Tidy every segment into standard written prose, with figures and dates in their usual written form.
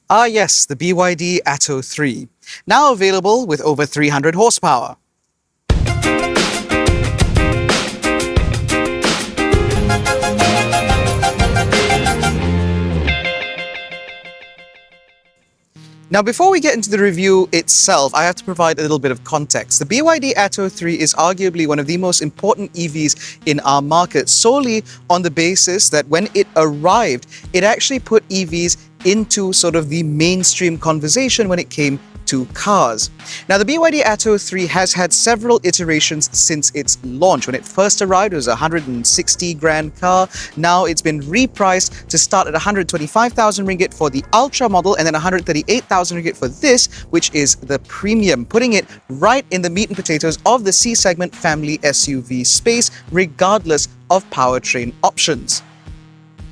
Ah yes, the BYD Atto 3, now available with over 300 horsepower. Now, before we get into the review itself, I have to provide a little bit of context. The BYD Atto 3 is arguably one of the most important EVs in our market, solely on the basis that when it arrived, it actually put EVs into sort of the mainstream conversation when it came to cars. Now, the BYD Atto 3 has had several iterations since its launch. When it first arrived, it was a 160 grand car. Now it's been repriced to start at 125,000 ringgit for the Ultra model and then 138,000 ringgit for this, which is the Premium, putting it right in the meat and potatoes of the C-segment family SUV space, regardless of powertrain options.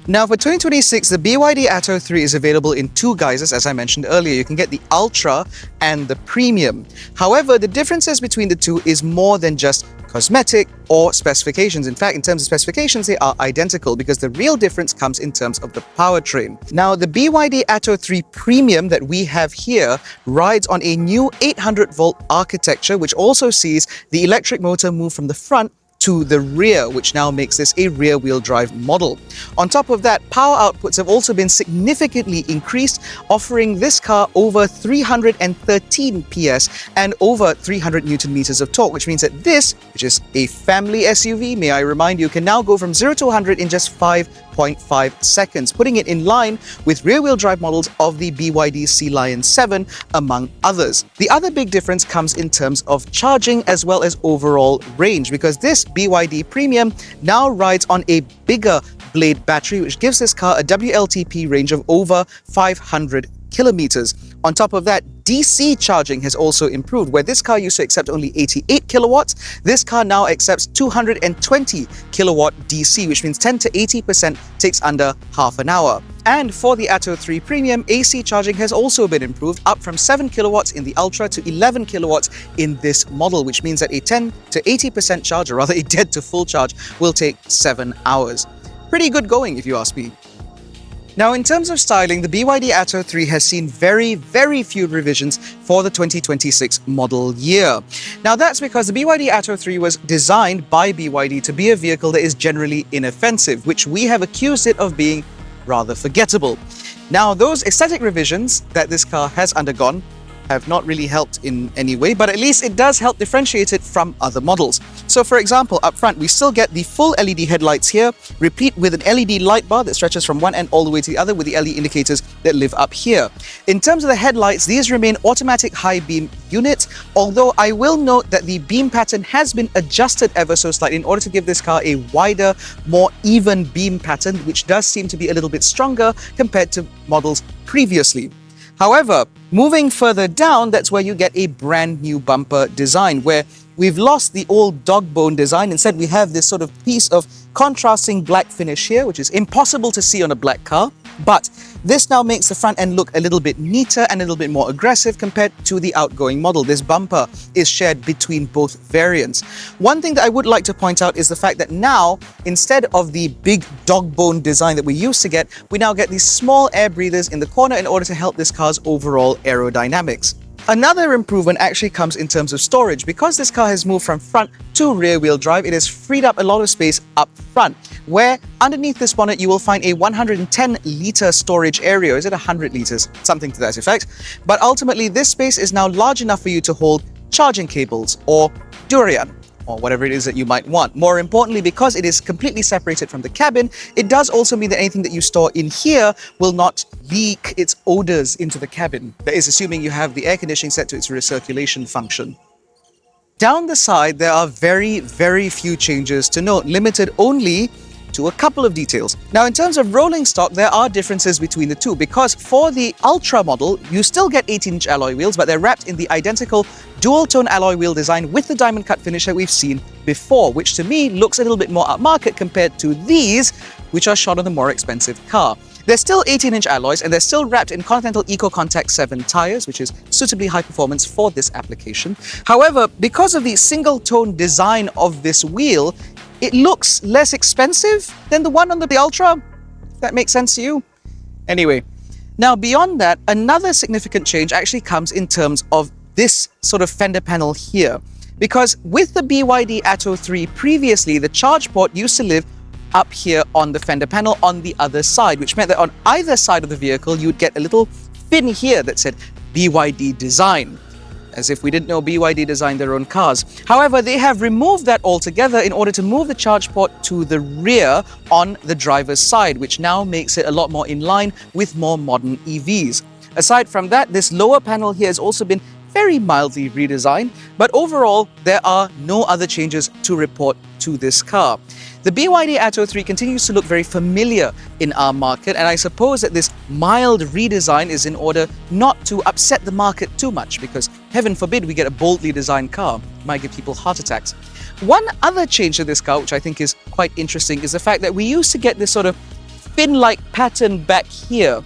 Now for 2026, the BYD Atto 3 is available in two guises, as I mentioned earlier. You can get the Ultra and the Premium. However, the differences between the two is more than just cosmetic or specifications. In fact, in terms of specifications, they are identical because the real difference comes in terms of the powertrain. Now, the BYD Atto 3 Premium that we have here rides on a new 800-volt architecture, which also sees the electric motor move from the front to the rear, which now makes this a rear-wheel drive model. On top of that, power outputs have also been significantly increased, offering this car over 313 PS and over 300 Newton meters of torque, which means that this, which is a family SUV, may I remind you, can now go from 0 to 100 in just 5.5 seconds, putting it in line with rear-wheel drive models of the BYD Sea Lion 7, among others. The other big difference comes in terms of charging as well as overall range, because this BYD Premium now rides on a bigger blade battery, which gives this car a WLTP range of over 500 kilometers. On top of that, DC charging has also improved. Where this car used to accept only 88 kilowatts, this car now accepts 220 kilowatt DC, which means 10 to 80% takes under half an hour. And for the Atto 3 Premium, AC charging has also been improved, up from 7 kilowatts in the Ultra to 11 kilowatts in this model, which means that a 10 to 80% charge, or rather a dead to full charge, will take 7 hours. Pretty good going, if you ask me. Now, in terms of styling, the BYD Atto 3 has seen very few revisions for the 2026 model year. Now, that's because the BYD Atto 3 was designed by BYD to be a vehicle that is generally inoffensive, which we have accused it of being rather forgettable. Now, those aesthetic revisions that this car has undergone have not really helped in any way, but at least it does help differentiate it from other models. So for example, up front, we still get the full LED headlights here, replete with an LED light bar that stretches from one end all the way to the other with the LED indicators that live up here. In terms of the headlights, these remain automatic high beam units, although I will note that the beam pattern has been adjusted ever so slightly in order to give this car a wider, more even beam pattern, which does seem to be a little bit stronger compared to models previously. However, moving further down, that's where you get a brand new bumper design, where we've lost the old dog bone design. Instead, we have this sort of piece of contrasting black finish here, which is impossible to see on a black car. But this now makes the front end look a little bit neater and a little bit more aggressive compared to the outgoing model. This bumper is shared between both variants. One thing that I would like to point out is the fact that now, instead of the big dog bone design that we used to get, we now get these small air breathers in the corner in order to help this car's overall aerodynamics. Another improvement actually comes in terms of storage. Because this car has moved from front to rear-wheel drive, it has freed up a lot of space up front, where underneath this bonnet you will find a 110-litre storage area. Is it 100 litres? Something to that effect. But ultimately, this space is now large enough for you to hold charging cables or durian, or whatever it is that you might want. More importantly, because it is completely separated from the cabin, it does also mean that anything that you store in here will not leak its odors into the cabin. That is assuming you have the air conditioning set to its recirculation function. Down the side, there are very few changes to note, limited only to a couple of details. Now, in terms of rolling stock, there are differences between the two, because for the Ultra model, you still get 18-inch alloy wheels, but they're wrapped in the identical dual-tone alloy wheel design with the diamond cut finish that we've seen before, which to me looks a little bit more upmarket compared to these, which are shot on the more expensive car. They're still 18-inch alloys, and they're still wrapped in Continental Eco Contact 7 tires, which is suitably high performance for this application. However, because of the single-tone design of this wheel, it looks less expensive than the one on the Ultra. If that makes sense to you? Anyway, Now, beyond that, another significant change actually comes in terms of this sort of fender panel here. Because with the BYD Atto 3 previously, the charge port used to live up here on the fender panel on the other side, which meant that on either side of the vehicle, you'd get a little fin here that said BYD Design, as if we didn't know BYD designed their own cars. However, they have removed that altogether in order to move the charge port to the rear on the driver's side, which now makes it a lot more in line with more modern EVs. Aside from that, this lower panel here has also been very mildly redesigned, but overall, there are no other changes to report to this car. The BYD Atto 3 continues to look very familiar in our market, and I suppose that this mild redesign is in order not to upset the market too much, because heaven forbid we get a boldly designed car. It might give people heart attacks. One other change to this car, which I think is quite interesting, is the fact that we used to get this sort of fin-like pattern back here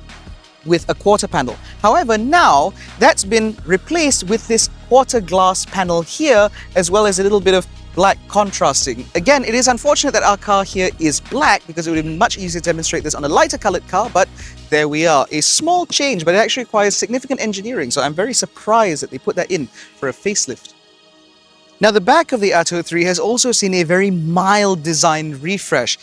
with a quarter panel. However, now that's been replaced with this quarter glass panel here, as well as a little bit of black contrasting. Again, it is unfortunate that our car here is black, because it would have been much easier to demonstrate this on a lighter colored car, but there we are. A small change, but it actually requires significant engineering, so I'm very surprised that they put that in for a facelift. Now, the back of the Atto 3 has also seen a very mild design refresh.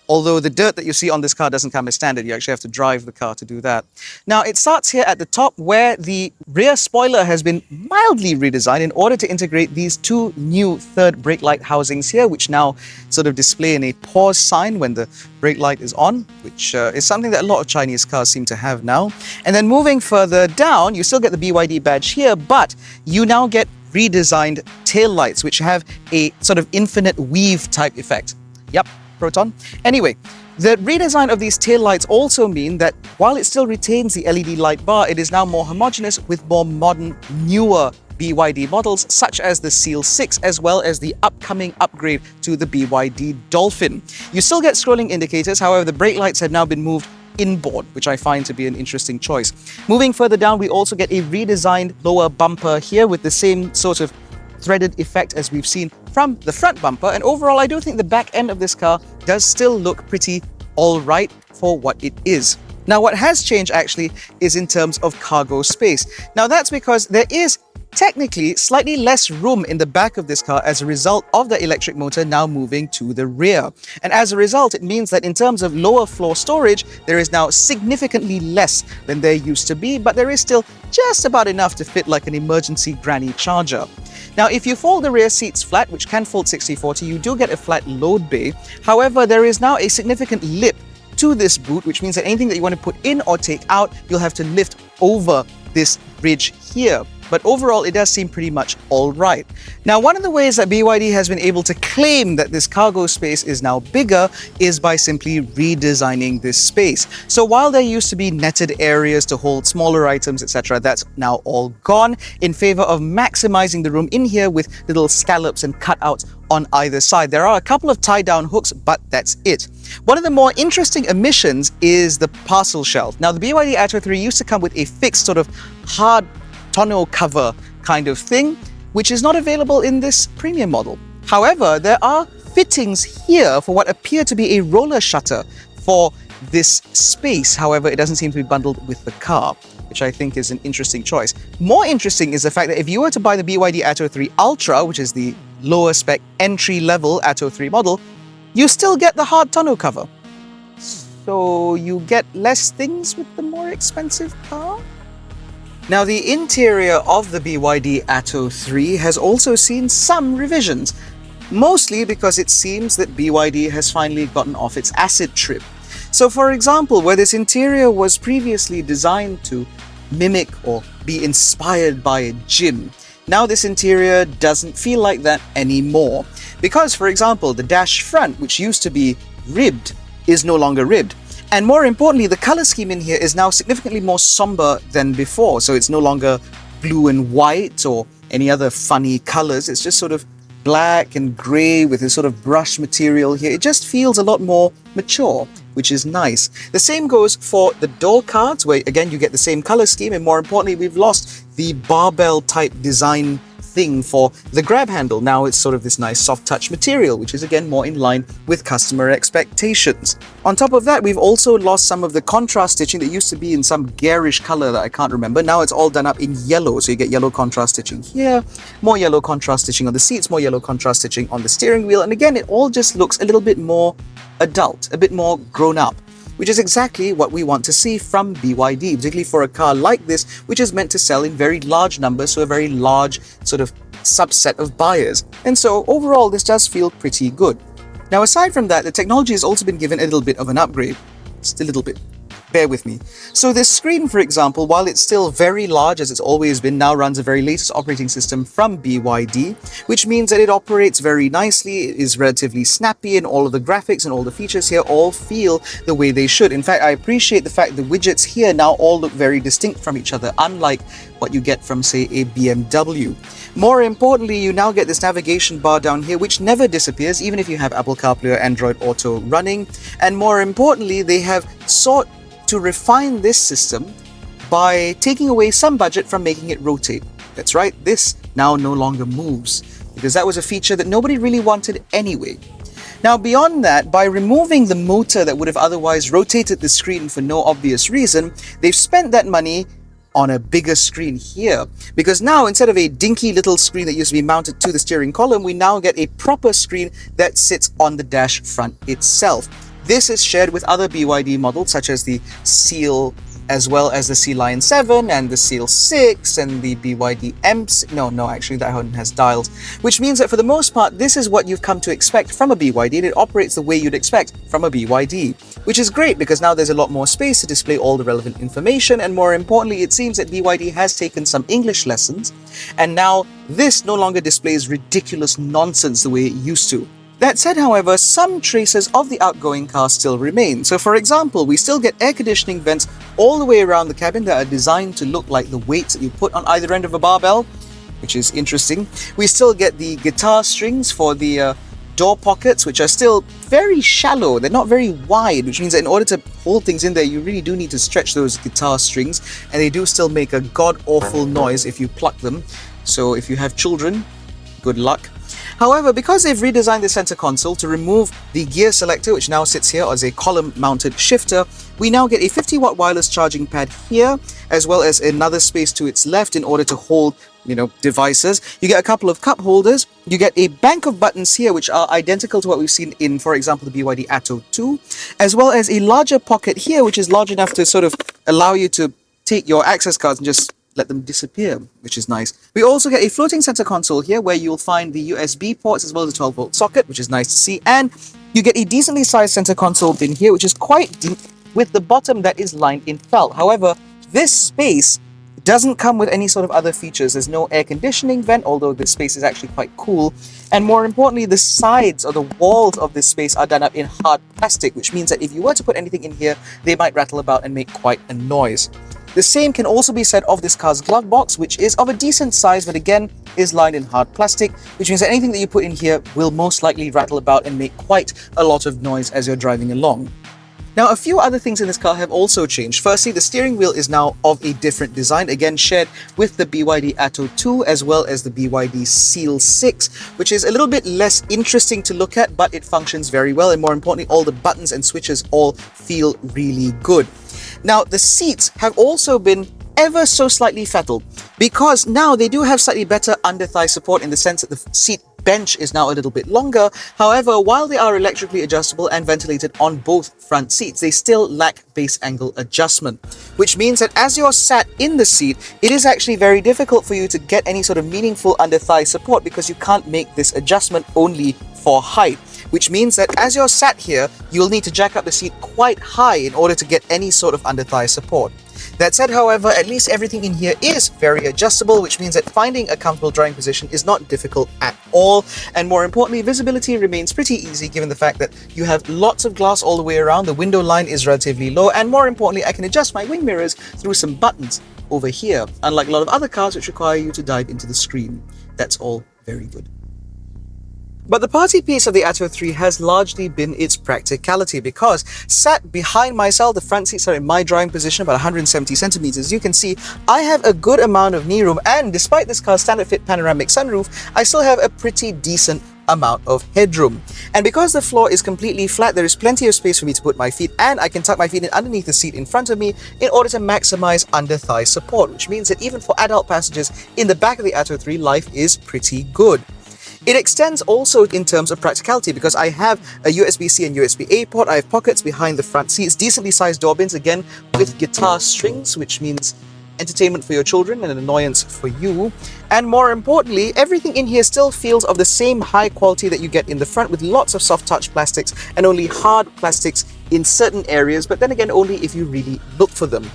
Although the dirt that you see on this car doesn't come as standard, you actually have to drive the car to do that. Now, it starts here at the top, where the rear spoiler has been mildly redesigned in order to integrate these two new third brake light housings here, which now sort of display in a pause sign when the brake light is on, which is something that a lot of Chinese cars seem to have now. And then moving further down, you still get the BYD badge here, but you now get redesigned tail lights, which have a sort of infinite weave type effect. Yep. Proton. Anyway, the redesign of these taillights also mean that while it still retains the LED light bar, it is now more homogeneous with more modern, newer BYD models, such as the Seal 6, as well as the upcoming upgrade to the BYD Dolphin. You still get scrolling indicators, however, the brake lights have now been moved inboard, which I find to be an interesting choice. Moving further down, we also get a redesigned lower bumper here with the same sort of threaded effect as we've seen from the front bumper, and overall I do think the back end of this car does still look pretty alright for what it is. Now, what has changed actually is in terms of cargo space. Now, that's because there is technically slightly less room in the back of this car as a result of the electric motor now moving to the rear. And as a result, it means that in terms of lower floor storage, there is now significantly less than there used to be, but there is still just about enough to fit like an emergency granny charger. Now, if you fold the rear seats flat, which can fold 60/40, you do get a flat load bay. However, there is now a significant lip to this boot, which means that anything that you want to put in or take out, you'll have to lift over this bridge here. But overall, it does seem pretty much all right. Now, one of the ways that BYD has been able to claim that this cargo space is now bigger is by simply redesigning this space. So while there used to be netted areas to hold smaller items, etc., that's now all gone in favor of maximizing the room in here with little scallops and cutouts on either side. There are a couple of tie-down hooks, but that's it. One of the more interesting omissions is the parcel shelf. Now, the BYD Atto 3 used to come with a fixed sort of hard tonneau cover kind of thing, which is not available in this premium model. However, there are fittings here for what appear to be a roller shutter for this space. However, it doesn't seem to be bundled with the car, which I think is an interesting choice. More interesting is the fact that if you were to buy the BYD Atto 3 Ultra, which is the lower spec entry-level Atto 3 model, you still get the hard tonneau cover. So you get less things with the more expensive car? Now, the interior of the BYD Atto 3 has also seen some revisions, mostly because it seems that BYD has finally gotten off its acid trip. So, for example, where this interior was previously designed to mimic or be inspired by a gym, now this interior doesn't feel like that anymore. Because, for example, the dash front, which used to be ribbed, is no longer ribbed. And more importantly, the color scheme in here is now significantly more somber than before. So it's no longer blue and white or any other funny colors. It's just sort of black and gray with this sort of brush material here. It just feels a lot more mature, which is nice. The same goes for the door cards, where again, you get the same color scheme. And more importantly, we've lost the barbell type design thing for the grab handle. Now it's sort of this nice soft touch material, which is again more in line with customer expectations. On top of that, we've also lost some of the contrast stitching that used to be in some garish color that I can't remember. Now it's all done up in yellow, so you get yellow contrast stitching here, more yellow contrast stitching on the seats, more yellow contrast stitching on the steering wheel, and again it all just looks a little bit more adult, a bit more grown up, which is exactly what we want to see from BYD, particularly for a car like this, which is meant to sell in very large numbers, so a very large sort of subset of buyers. And so overall, this does feel pretty good. Now, aside from that, the technology has also been given a little bit of an upgrade. Just a little bit. Bear with me. So this screen, for example, while it's still very large as it's always been, now runs a very latest operating system from BYD, which means that it operates very nicely, it is relatively snappy, and all of the graphics and all the features here all feel the way they should. In fact, I appreciate the fact the widgets here now all look very distinct from each other, unlike what you get from, say, a BMW. More importantly, you now get this navigation bar down here, which never disappears, even if you have Apple CarPlay or Android Auto running. And more importantly, they have sought to refine this system by taking away some budget from making it rotate. That's right, this now no longer moves, because that was a feature that nobody really wanted anyway. Now, beyond that, by removing the motor that would have otherwise rotated the screen for no obvious reason, they've spent that money on a bigger screen here, because now instead of a dinky little screen that used to be mounted to the steering column, we now get a proper screen that sits on the dash front itself. This is shared with other BYD models such as the Seal, as well as the Sea Lion 7 and the Seal 6 and the BYD M. No, actually that one has dials, which means that for the most part, this is what you've come to expect from a BYD, and it operates the way you'd expect from a BYD, which is great because now there's a lot more space to display all the relevant information, and more importantly, it seems that BYD has taken some English lessons, and now this no longer displays ridiculous nonsense the way it used to. That said, however, some traces of the outgoing car still remain. So for example, we still get air conditioning vents all the way around the cabin that are designed to look like the weights that you put on either end of a barbell, which is interesting. We still get the guitar strings for the door pockets, which are still very shallow. They're not very wide, which means that in order to hold things in there, you really do need to stretch those guitar strings, and they do still make a god-awful noise if you pluck them. So if you have children, good luck. However, because they've redesigned the center console to remove the gear selector, which now sits here as a column-mounted shifter, we now get a 50-watt wireless charging pad here, as well as another space to its left in order to hold, devices. You get a couple of cup holders. You get a bank of buttons here, which are identical to what we've seen in, for example, the BYD Atto 2, as well as a larger pocket here, which is large enough to sort of allow you to take your access cards and just let them disappear, which is nice. We also get a floating center console here where you'll find the USB ports as well as a 12-volt socket, which is nice to see. And you get a decently sized center console bin here, which is quite deep, with the bottom that is lined in felt. However, this space doesn't come with any sort of other features. There's no air conditioning vent, although this space is actually quite cool. And more importantly, the sides or the walls of this space are done up in hard plastic, which means that if you were to put anything in here, they might rattle about and make quite a noise. The same can also be said of this car's glove box, which is of a decent size, but again, is lined in hard plastic, which means that anything that you put in here will most likely rattle about and make quite a lot of noise as you're driving along. Now, a few other things in this car have also changed. Firstly, the steering wheel is now of a different design, again shared with the BYD Atto 2 as well as the BYD Seal 6, which is a little bit less interesting to look at, but it functions very well, and more importantly, all the buttons and switches all feel really good. Now, the seats have also been ever so slightly fettled, because now they do have slightly better under-thigh support in the sense that the seat bench is now a little bit longer. However, while they are electrically adjustable and ventilated on both front seats, they still lack base angle adjustment, which means that as you're sat in the seat, it is actually very difficult for you to get any sort of meaningful under-thigh support because you can't make this adjustment only for height. Which means that as you're sat here, you'll need to jack up the seat quite high in order to get any sort of under-thigh support. That said, however, at least everything in here is very adjustable, which means that finding a comfortable driving position is not difficult at all. And more importantly, visibility remains pretty easy given the fact that you have lots of glass all the way around, the window line is relatively low, and more importantly, I can adjust my wing mirrors through some buttons over here, unlike a lot of other cars which require you to dive into the screen. That's all very good. But the party piece of the Atto 3 has largely been its practicality, because sat behind myself, the front seats are in my driving position, about 170 centimeters. You can see I have a good amount of knee room, and despite this car's standard fit panoramic sunroof, I still have a pretty decent amount of headroom. And because the floor is completely flat, there is plenty of space for me to put my feet, and I can tuck my feet in underneath the seat in front of me in order to maximize under-thigh support, which means that even for adult passengers in the back of the Atto 3, life is pretty good. It extends also in terms of practicality, because I have a USB-C and USB-A port. I have pockets behind the front seats, decently sized door bins, again with guitar strings, which means entertainment for your children and an annoyance for you. And more importantly, everything in here still feels of the same high quality that you get in the front, with lots of soft touch plastics and only hard plastics in certain areas, but then again only if you really look for them.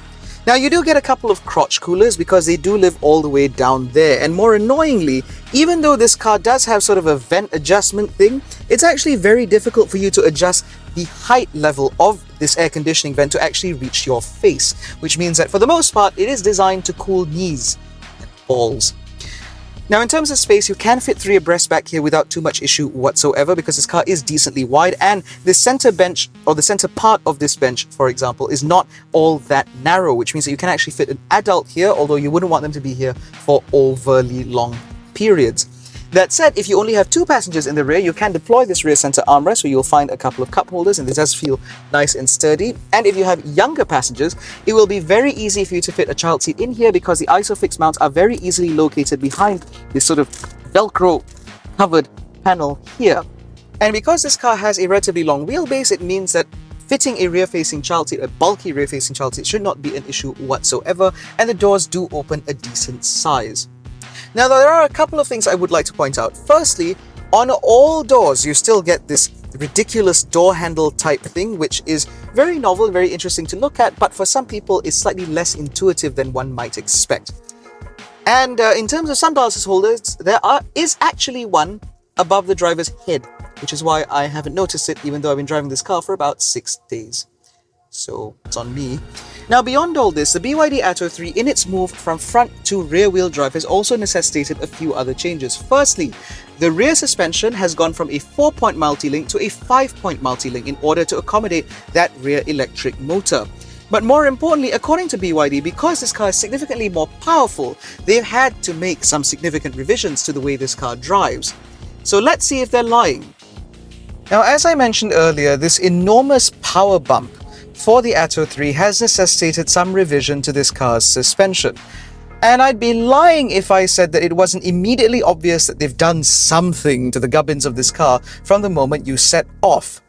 Now, you do get a couple of crotch coolers because they do live all the way down there. And more annoyingly, even though this car does have sort of a vent adjustment thing, it's actually very difficult for you to adjust the height level of this air conditioning vent to actually reach your face, which means that for the most part, it is designed to cool knees and balls. Now, in terms of space, you can fit 3 abreast back here without too much issue whatsoever, because this car is decently wide, and the center bench, or the center part of this bench, for example, is not all that narrow, which means that you can actually fit an adult here, although you wouldn't want them to be here for overly long periods. That said, if you only have 2 passengers in the rear, you can deploy this rear center armrest, where you'll find a couple of cup holders, and this does feel nice and sturdy. And if you have younger passengers, it will be very easy for you to fit a child seat in here, because the ISOFIX mounts are very easily located behind this sort of Velcro covered panel here. And because this car has a relatively long wheelbase, it means that fitting a rear-facing child seat, a bulky rear-facing child seat, should not be an issue whatsoever, and the doors do open a decent size. Now, there are a couple of things I would like to point out. Firstly, on all doors, you still get this ridiculous door handle type thing, which is very novel and very interesting to look at, but for some people is slightly less intuitive than one might expect. And in terms of sunglasses holders, is actually one above the driver's head, which is why I haven't noticed it, even though I've been driving this car for about 6 days. So it's on me. Now, beyond all this, the BYD Atto 3, in its move from front to rear-wheel drive, has also necessitated a few other changes. Firstly, the rear suspension has gone from a 4-point multi-link to a 5-point multi-link in order to accommodate that rear electric motor. But more importantly, according to BYD, because this car is significantly more powerful, they've had to make some significant revisions to the way this car drives. So let's see if they're lying. Now, as I mentioned earlier, this enormous power bump for the Atto 3 has necessitated some revision to this car's suspension. And I'd be lying if I said that it wasn't immediately obvious that they've done something to the gubbins of this car from the moment you set off.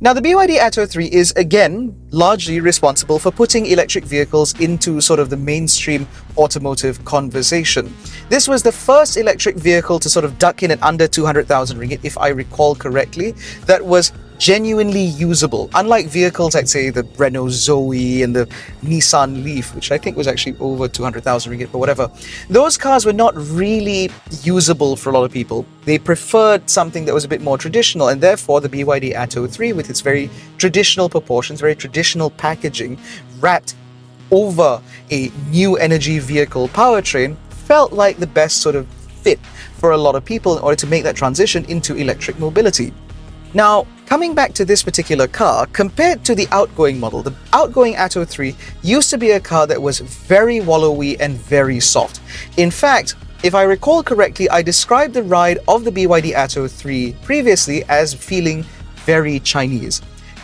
Now, the BYD Atto 3 is, again, largely responsible for putting electric vehicles into sort of the mainstream automotive conversation. This was the first electric vehicle to sort of duck in at under 200,000 ringgit, if I recall correctly, that was genuinely usable. Unlike vehicles like, say, the Renault Zoe and the Nissan Leaf, which I think was actually over 200,000 ringgit, but whatever. Those cars were not really usable for a lot of people. They preferred something that was a bit more traditional, and therefore the BYD Atto 3, with its very traditional proportions, very traditional packaging, wrapped over a new energy vehicle powertrain, felt like the best sort of fit for a lot of people in order to make that transition into electric mobility. Now, coming back to this particular car, compared to the outgoing model, the outgoing Atto 3 used to be a car that was very wallowy and very soft. In fact, if I recall correctly, I described the ride of the BYD Atto 3 previously as feeling very Chinese.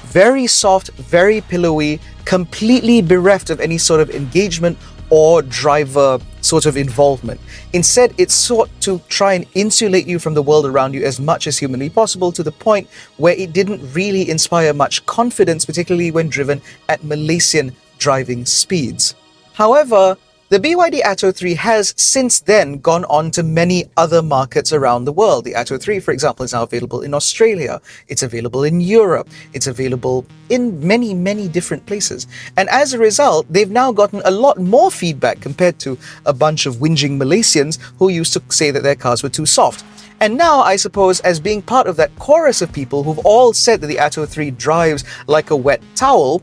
Very soft, very pillowy, completely bereft of any sort of engagement or driver sort of involvement. Instead, it sought to try and insulate you from the world around you as much as humanly possible, to the point where it didn't really inspire much confidence, particularly when driven at Malaysian driving speeds. However, the BYD Atto 3 has since then gone on to many other markets around the world. The Atto 3, for example, is now available in Australia. It's available in Europe. It's available in many, many different places. And as a result, they've now gotten a lot more feedback compared to a bunch of whinging Malaysians who used to say that their cars were too soft. And now, I suppose, as being part of that chorus of people who've all said that the Atto 3 drives like a wet towel,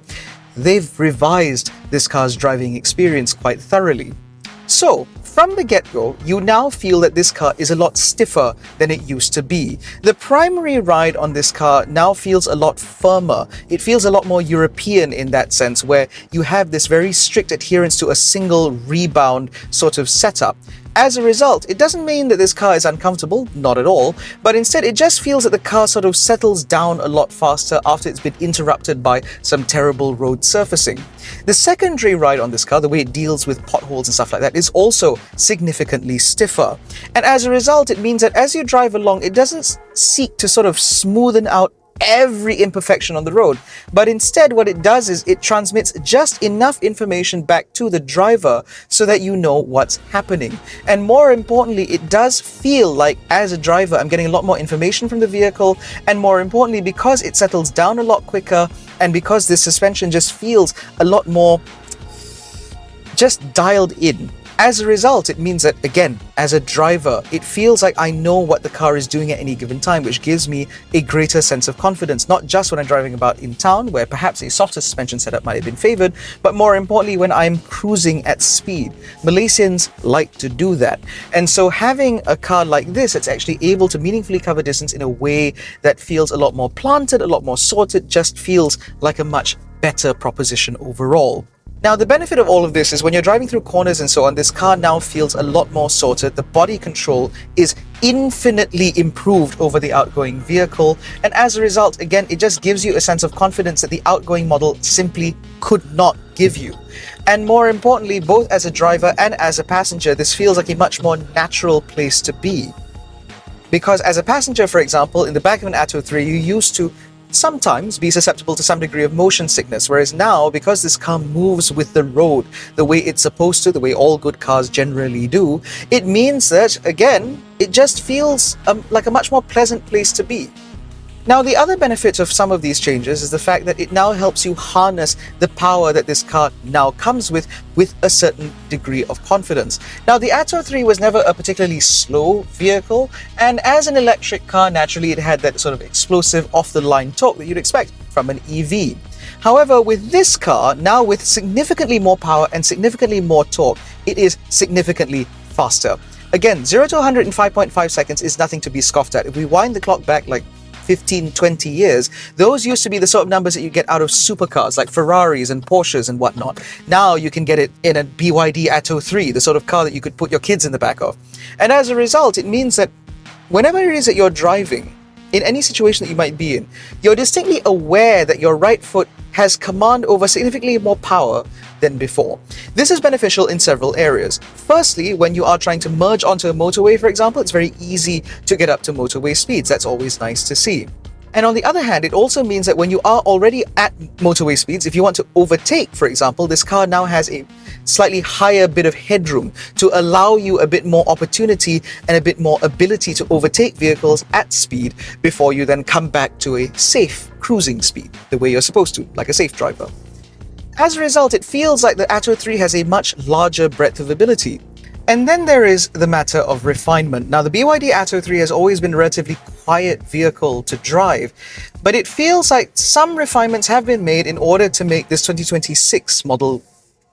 they've revised this car's driving experience quite thoroughly. So, from the get-go, you now feel that this car is a lot stiffer than it used to be. The primary ride on this car now feels a lot firmer. It feels a lot more European in that sense, where you have this very strict adherence to a single rebound sort of setup. As a result, it doesn't mean that this car is uncomfortable, not at all, but instead it just feels that the car sort of settles down a lot faster after it's been interrupted by some terrible road surfacing. The secondary ride on this car, the way it deals with potholes and stuff like that, is also significantly stiffer. And as a result, it means that as you drive along, it doesn't seek to sort of smoothen out every imperfection on the road, but instead what it does is it transmits just enough information back to the driver so that you know what's happening. And more importantly, it does feel like, as a driver, I'm getting a lot more information from the vehicle, and more importantly, because it settles down a lot quicker and because this suspension just feels a lot more just dialed in. As a result, it means that, again, as a driver, it feels like I know what the car is doing at any given time, which gives me a greater sense of confidence, not just when I'm driving about in town, where perhaps a softer suspension setup might have been favored, but more importantly, when I'm cruising at speed. Malaysians like to do that. And so having a car like this that's actually able to meaningfully cover distance in a way that feels a lot more planted, a lot more sorted, just feels like a much better proposition overall. Now, the benefit of all of this is when you're driving through corners and so on, this car now feels a lot more sorted. The body control is infinitely improved over the outgoing vehicle. And as a result, again, it just gives you a sense of confidence that the outgoing model simply could not give you. And more importantly, both as a driver and as a passenger, this feels like a much more natural place to be. Because as a passenger, for example, in the back of an Atto 3, you used to sometimes be susceptible to some degree of motion sickness, whereas now, because this car moves with the road the way it's supposed to, the way all good cars generally do, it means that, again, it just feels like a much more pleasant place to be. Now, the other benefit of some of these changes is the fact that it now helps you harness the power that this car now comes with a certain degree of confidence. Now, the Atto 3 was never a particularly slow vehicle, and as an electric car, naturally it had that sort of explosive off-the-line torque that you'd expect from an EV. However, with this car, now with significantly more power and significantly more torque, it is significantly faster. Again, 0 to 100 in 5.5 seconds is nothing to be scoffed at. If we wind the clock back like 15, 20 years, those used to be the sort of numbers that you get out of supercars like Ferraris and Porsches and whatnot. Now you can get it in a BYD Atto 3, the sort of car that you could put your kids in the back of. And as a result, it means that whenever it is that you're driving, in any situation that you might be in, you're distinctly aware that your right foot has command over significantly more power than before. This is beneficial in several areas. Firstly, when you are trying to merge onto a motorway, for example, it's very easy to get up to motorway speeds. That's always nice to see. And on the other hand, it also means that when you are already at motorway speeds, if you want to overtake, for example, this car now has a slightly higher bit of headroom to allow you a bit more opportunity and a bit more ability to overtake vehicles at speed before you then come back to a safe cruising speed, the way you're supposed to, like a safe driver. As a result, it feels like the Atto 3 has a much larger breadth of ability. And then there is the matter of refinement. Now, the BYD Atto 3 has always been a relatively quiet vehicle to drive, but it feels like some refinements have been made in order to make this 2026 model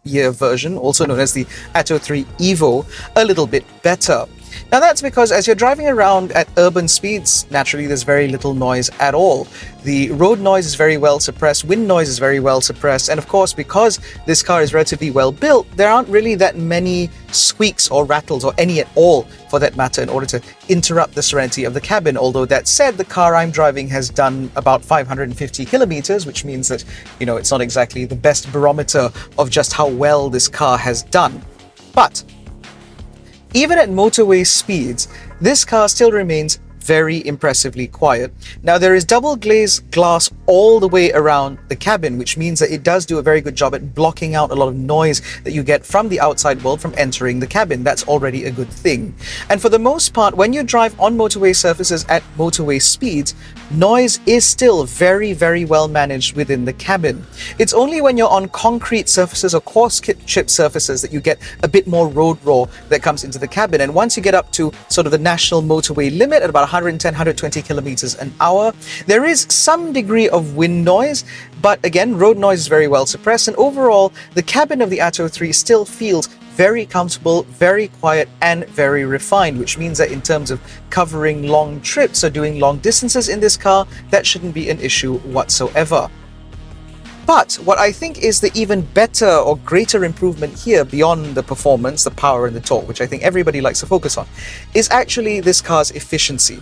year version, also known as the Atto 3 Evo, a little bit better. Now, that's because as you're driving around at urban speeds, naturally there's very little noise at all. The road noise is very well suppressed, wind noise is very well suppressed, and of course, because this car is relatively well built, there aren't really that many squeaks or rattles, or any at all for that matter, in order to interrupt the serenity of the cabin. Although that said, the car I'm driving has done about 550 kilometers, which means that, you know, it's not exactly the best barometer of just how well this car has done. But even at motorway speeds, this car still remains very impressively quiet. Now, there is double glazed glass all the way around the cabin, which means that it does do a very good job at blocking out a lot of noise that you get from the outside world from entering the cabin. That's already a good thing. And for the most part, when you drive on motorway surfaces at motorway speeds, noise is still very, very well managed within the cabin. It's only when you're on concrete surfaces or coarse chip surfaces that you get a bit more road roar that comes into the cabin. And once you get up to sort of the national motorway limit at about 110, 120 kilometers an hour, there is some degree of wind noise, but again, road noise is very well suppressed, and overall, the cabin of the Atto 3 still feels very comfortable, very quiet, and very refined, which means that in terms of covering long trips or doing long distances in this car, that shouldn't be an issue whatsoever. But what I think is the even better or greater improvement here, beyond the performance, the power, and the torque, which I think everybody likes to focus on, is actually this car's efficiency.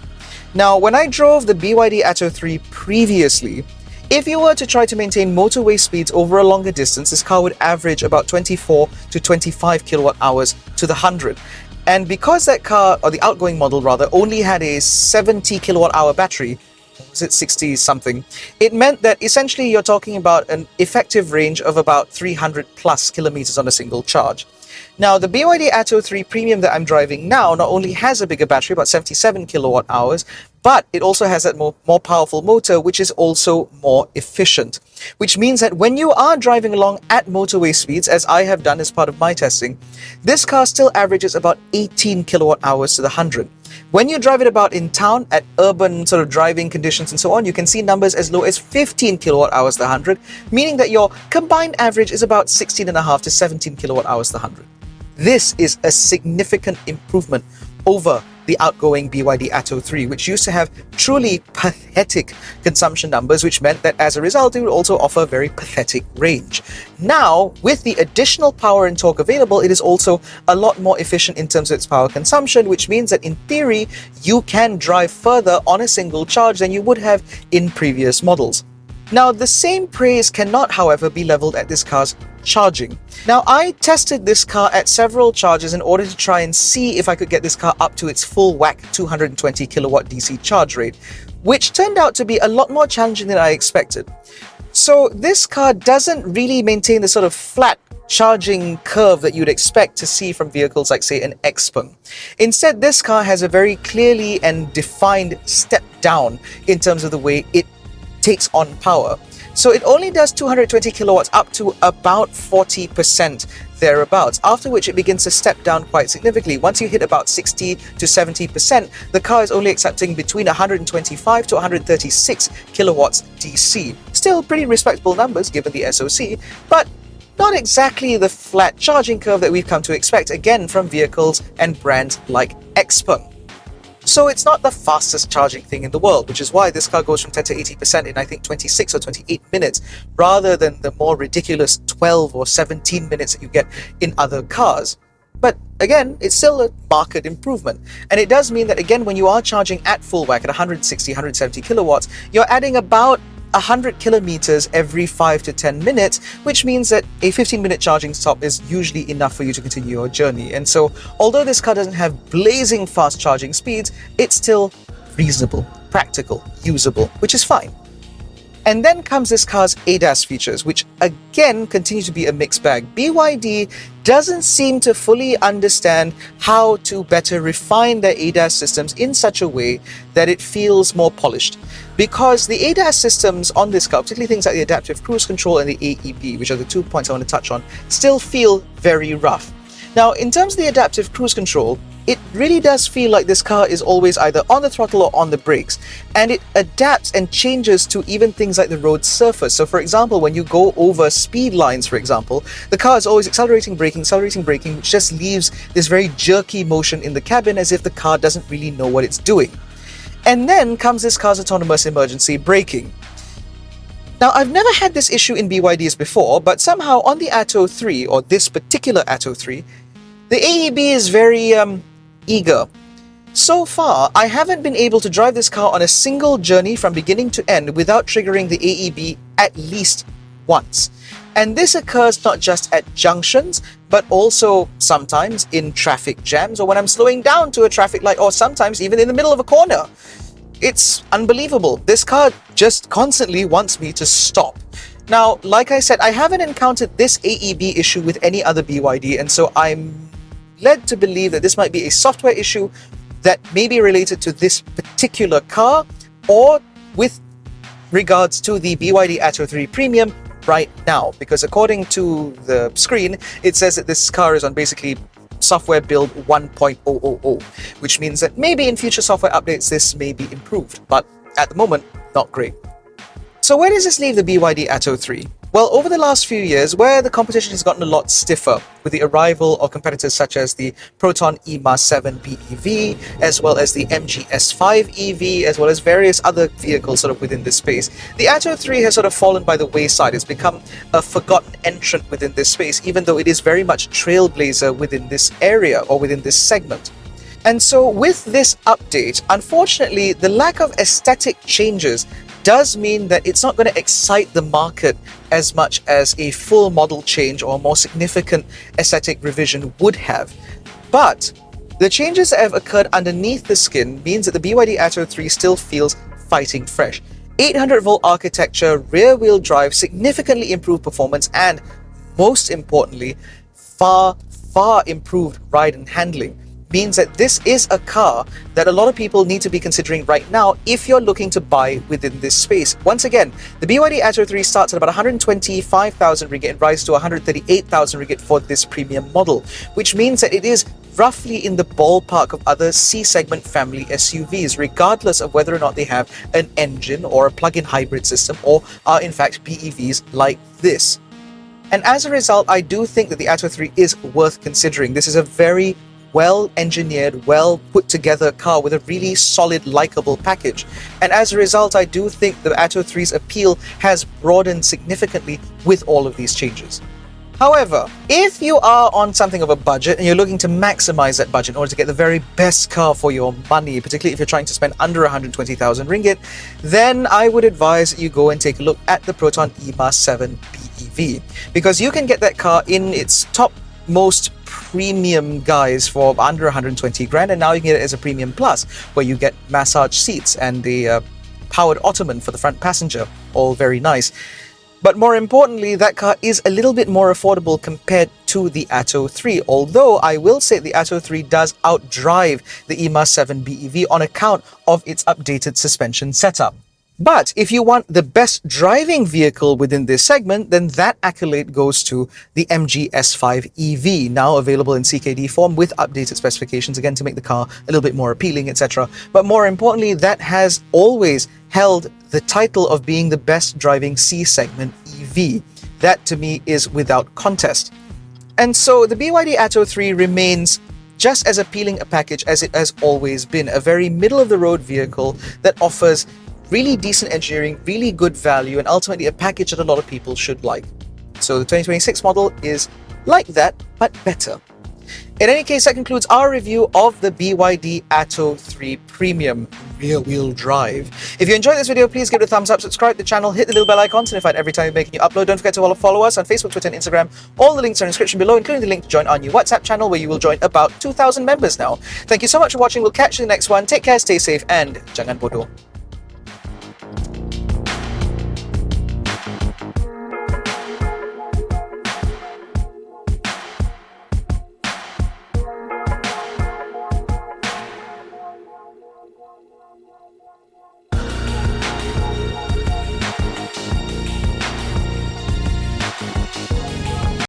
Now, when I drove the BYD Atto 3 previously, if you were to try to maintain motorway speeds over a longer distance, this car would average about 24 to 25 kilowatt hours to the 100. And because that car, or the outgoing model rather, only had a 70 kilowatt hour battery, was it 60 something, it meant that essentially you're talking about an effective range of about 300 plus kilometers on a single charge. Now, the BYD Atto 3 Premium that I'm driving now not only has a bigger battery, about 77 kilowatt hours, but it also has that more powerful motor, which is also more efficient. Which means that when you are driving along at motorway speeds, as I have done as part of my testing, this car still averages about 18 kilowatt hours to the 100. When you drive it about in town at urban sort of driving conditions and so on, you can see numbers as low as 15 kilowatt hours to the 100, meaning that your combined average is about 16.5 to 17 kilowatt hours to the 100. This is a significant improvement over the outgoing BYD Atto 3, which used to have truly pathetic consumption numbers, which meant that as a result, it would also offer very pathetic range. Now, with the additional power and torque available, it is also a lot more efficient in terms of its power consumption, which means that in theory, you can drive further on a single charge than you would have in previous models. Now, the same praise cannot, however, be leveled at this car's charging. Now, I tested this car at several charges in order to try and see if I could get this car up to its full whack 220 kilowatt DC charge rate, which turned out to be a lot more challenging than I expected. So this car doesn't really maintain the sort of flat charging curve that you'd expect to see from vehicles like, say, an Xpeng. Instead, this car has a very clearly and defined step down in terms of the way it takes on power. So it only does 220 kilowatts up to about 40% thereabouts, after which it begins to step down quite significantly. Once you hit about 60 to 70%, the car is only accepting between 125 to 136 kilowatts DC. Still pretty respectable numbers given the SoC, but not exactly the flat charging curve that we've come to expect, again, from vehicles and brands like Xpeng. So it's not the fastest charging thing in the world, which is why this car goes from 10 to 80% in, I think, 26 or 28 minutes, rather than the more ridiculous 12 or 17 minutes that you get in other cars. But again, it's still a marked improvement. And it does mean that, again, when you are charging at full whack at 160, 170 kilowatts, you're adding about 100 kilometers every 5 to 10 minutes, which means that a 15-minute charging stop is usually enough for you to continue your journey. And so, although this car doesn't have blazing fast charging speeds, it's still reasonable, practical, usable, which is fine. And then comes this car's ADAS features, which again continue to be a mixed bag. BYD doesn't seem to fully understand how to better refine their ADAS systems in such a way that it feels more polished. Because the ADAS systems on this car, particularly things like the adaptive cruise control and the AEB, which are the 2 points I want to touch on, still feel very rough. Now, in terms of the adaptive cruise control, it really does feel like this car is always either on the throttle or on the brakes, and it adapts and changes to even things like the road surface. So for example, when you go over speed lines, for example, the car is always accelerating, braking, which just leaves this very jerky motion in the cabin as if the car doesn't really know what it's doing. And then comes this car's autonomous emergency braking. Now, I've never had this issue in BYDs before, but somehow on the Atto 3, or this particular Atto 3, the AEB is very eager. So far, I haven't been able to drive this car on a single journey from beginning to end without triggering the AEB at least once. And this occurs not just at junctions, but also sometimes in traffic jams or when I'm slowing down to a traffic light, or sometimes even in the middle of a corner. It's unbelievable. This car just constantly wants me to stop. Now, like I said, I haven't encountered this AEB issue with any other BYD, and so I'm led to believe that this might be a software issue that may be related to this particular car, or with regards to the BYD Atto 3 Premium right now, because according to the screen, it says that this car is on basically software build 1.000, which means that maybe in future software updates this may be improved, but at the moment, not great. So where does this leave the BYD Atto 3? Well, over the last few years, where the competition has gotten a lot stiffer with the arrival of competitors such as the Proton EMA 7 BEV, as well as the MG S5 EV, as well as various other vehicles sort of within this space, the Atto 3 has sort of fallen by the wayside. It's become a forgotten entrant within this space, even though it is very much a trailblazer within this area or within this segment. And so with this update, unfortunately, the lack of aesthetic changes does mean that it's not going to excite the market as much as a full model change or a more significant aesthetic revision would have. But the changes that have occurred underneath the skin means that the BYD Atto 3 still feels fighting fresh. 800-volt architecture, rear-wheel drive, significantly improved performance, and most importantly, far improved ride and handling means that this is a car that a lot of people need to be considering right now if you're looking to buy within this space. Once again, the BYD Atto 3 starts at about 125,000 ringgit and rises to 138,000 ringgit for this premium model, which means that it is roughly in the ballpark of other C-segment family SUVs, regardless of whether or not they have an engine or a plug-in hybrid system or are in fact BEVs like this. And as a result, I do think that the Atto 3 is worth considering. This is a very well-engineered, well-put-together car with a really solid, likable package. And as a result, I do think the Atto 3's appeal has broadened significantly with all of these changes. However, if you are on something of a budget and you're looking to maximize that budget in order to get the very best car for your money, particularly if you're trying to spend under 120,000 ringgit, then I would advise that you go and take a look at the Proton EMA 7 BEV, because you can get that car in its top most premium guys for under 120 grand, and now you can get it as a premium plus where you get massage seats and the powered ottoman for the front passenger, all very nice. But more importantly, that car is a little bit more affordable compared to the Atto 3, although I will say the Atto 3 does outdrive the EMA 7 BEV on account of its updated suspension setup. But if you want the best driving vehicle within this segment, then that accolade goes to the MG S5 EV, now available in CKD form with updated specifications, again, to make the car a little bit more appealing, etc. But more importantly, that has always held the title of being the best driving C-segment EV. That, to me, is without contest. And so the BYD Atto 3 remains just as appealing a package as it has always been, a very middle-of-the-road vehicle that offers really decent engineering, really good value, and ultimately a package that a lot of people should like. So the 2026 model is like that, but better. In any case, that concludes our review of the BYD Atto 3 Premium rear-wheel drive. If you enjoyed this video, please give it a thumbs up, subscribe to the channel, hit the little bell icon to notify every time we make a new upload. Don't forget to follow us on Facebook, Twitter, and Instagram. All the links are in the description below, including the link to join our new WhatsApp channel, where you will join about 2,000 members now. Thank you so much for watching. We'll catch you in the next one. Take care, stay safe, and jangan bodoh.